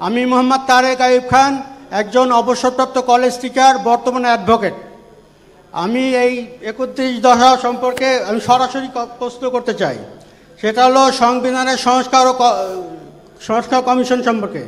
আমি মোহাম্মদ তারেক আইয়ুব খান, একজন অবসরপ্রাপ্ত কলেজ টিচার, বর্তমানে অ্যাডভোকেট। আমি এই 31 দফা সম্পর্কে আমি সরাসরি প্রশ্ন করতে চাই। সেটা হলো সংবিধানের সংস্কার কমিশন সম্পর্কে।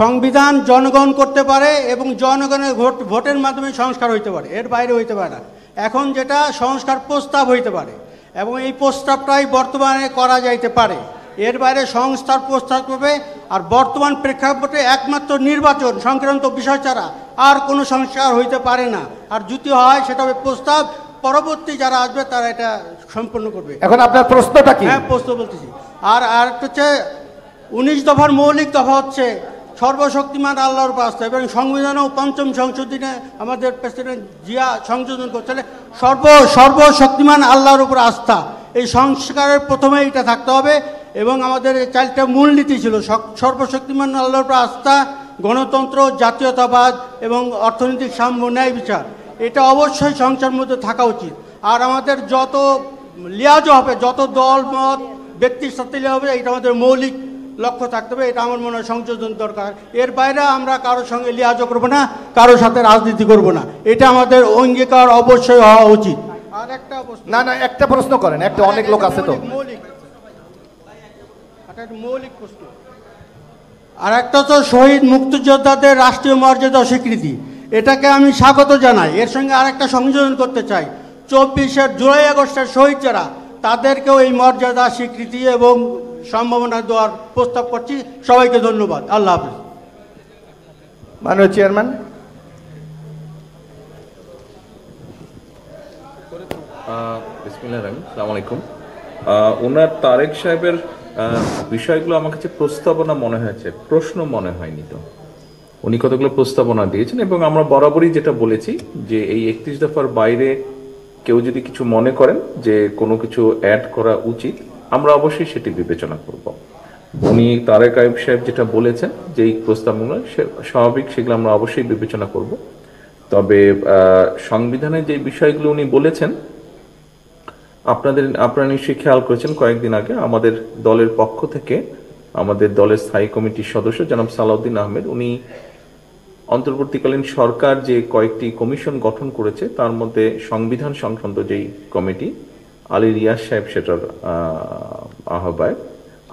সংবিধান জনগণ করতে পারে এবং জনগণের ভোটের মাধ্যমে সংস্কার হইতে পারে, এর বাইরে হইতে পারে না। এখন যেটা সংস্কার প্রস্তাব হইতে পারে এবং এই প্রস্তাবটাই বর্তমানে করা যাইতে পারে, এর বাইরে সংস্কার প্রস্তাব করবে। আর বর্তমান প্রেক্ষাপটে একমাত্র নির্বাচন সংক্রান্ত বিষয় ছাড়া আর কোনো সংস্কার হইতে পারে না। আর যদি হয় সেটা হবে প্রস্তাব, পরবর্তী যারা আসবে তারা এটা সম্পন্ন করবে। এখন আপনার প্রশ্নটা কি? হ্যাঁ, প্রশ্ন বলতেছি। আর হচ্ছে 19 দফার মৌলিক দফা হচ্ছে সর্বশক্তিমান আল্লাহর উপর আস্থা, এবং সংবিধানেও 5ম সংশোধনে আমাদের প্রেসিডেন্ট জিয়া সংশোধন করছে সর্বশক্তিমান আল্লাহর উপর আস্থা। এই সংস্কারের প্রথমে এটা থাকতে হবে এবং আমাদের 4টা মূলনীতি ছিল: সর্বশক্তিমান আল্লাহর উপর আস্থা, গণতন্ত্র, জাতীয়তাবাদ এবং অর্থনৈতিক সাম্য, ন্যায় বিচার। এটা অবশ্যই সংসারের মধ্যে থাকা উচিত। আর আমাদের যত লিয়াজ হবে, যত দল মত ব্যক্তির সাথে হবে, এটা আমাদের মৌলিক লক্ষ্য থাকতে হবে। এটা আমার মনে হয় সংযোজন দরকার। এর বাইরে আমরা কারোর সঙ্গে লিয়াজও করবো না, কারোর সাথে রাজনীতি করব না। এটা আমাদের অঙ্গীকার অবশ্যই হওয়া উচিত। আর একটা না একটা প্রশ্ন করেন, একটা অনেক লোক আছে তো মৌলিক প্রশ্ন। আর একটা তো শহীদ মুক্তিযোদ্ধাদের রাষ্ট্রীয় মর্যাদা স্বীকৃতি, এটাকে আমি স্বাগত জানাই। এর সঙ্গে আরেকটা সংযোজন করতে চাই, 24 জুলাই আগস্টের শহীদ যারা, তাদেরকেও এই মর্যাদা স্বীকৃতি এবং সম্ভাবনা দেওয়ার প্রস্তাব করছি। সবাইকে ধন্যবাদ। আল্লাহ হাফেজ। মাননীয় চেয়ারম্যান। বিসমিল্লাহির রহমানির রহিম। আসসালামু আলাইকুম। ওনার তারেক সাহেবের বিষয়গুলো আমার কাছে প্রস্তাবনা মনে হয়েছে, প্রশ্ন মনে হয়নি। তো উনি কতগুলো প্রস্তাবনা দিয়েছেন এবং আমরা বরাবরই যেটা বলেছি যে এই 31 দফার বাইরে কেউ যদি কিছু মনে করেন যে কোনো কিছু অ্যাড করা উচিত, আমরা অবশ্যই সেটি বিবেচনা করব। উনি তারেক আইয়ুব সাহেব যেটা বলেছেন যে এই প্রস্তাবগুলো স্বাভাবিক, সেগুলো আমরা অবশ্যই বিবেচনা করব। তবে সংবিধানে যে বিষয়গুলো উনি বলেছেন, আপনারা নিশ্চয়ই খেয়াল করেছেন, কয়েকদিন আগে আমাদের দলের পক্ষ থেকে আমাদের দলের স্থায়ী কমিটির সদস্য জনাব সালাউদ্দিন আহমেদ, উনি অন্তর্বর্তীকালীন সরকার যে কয়েকটি কমিশন গঠন করেছে তার মধ্যে সংবিধান সংক্রান্ত যেই কমিটি, আলী রিয়াজ সাহেব সেটার আহ্বায়ক,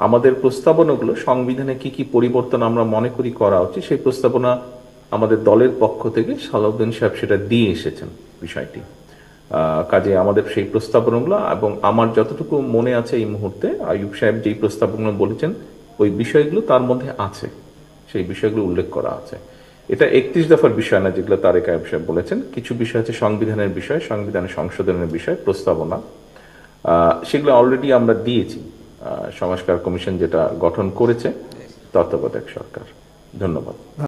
আমাদের প্রস্তাবনাগুলো সংবিধানে কি কি পরিবর্তন আমরা মনে করি করা উচিত, সেই প্রস্তাবনা আমাদের দলের পক্ষ থেকে সালাউদ্দিন সাহেব সেটা দিয়ে এসেছেন বিষয়টি। কাজে আমাদের সেই প্রস্তাবনাগুলো, এবং আমার যতটুকু মনে আছে এই মুহূর্তে, আইয়ুব সাহেব যেই প্রস্তাবনাগুলো বলেছেন ওই বিষয়গুলো তার মধ্যে আছে, সেই বিষয়গুলো উল্লেখ করা আছে। এটা 31 দফার বিষয় না যেগুলো তারেক আইয়ুব সাহেব বলেছেন। কিছু বিষয় আছে সংবিধানের বিষয়, সংবিধানের সংশোধনের বিষয়, প্রস্তাবনা, সেগুলো অলরেডি আমরা দিয়েছি সংস্কার কমিশন যেটা গঠন করেছে তত্ত্বাবধায়ক সরকার। ধন্যবাদ।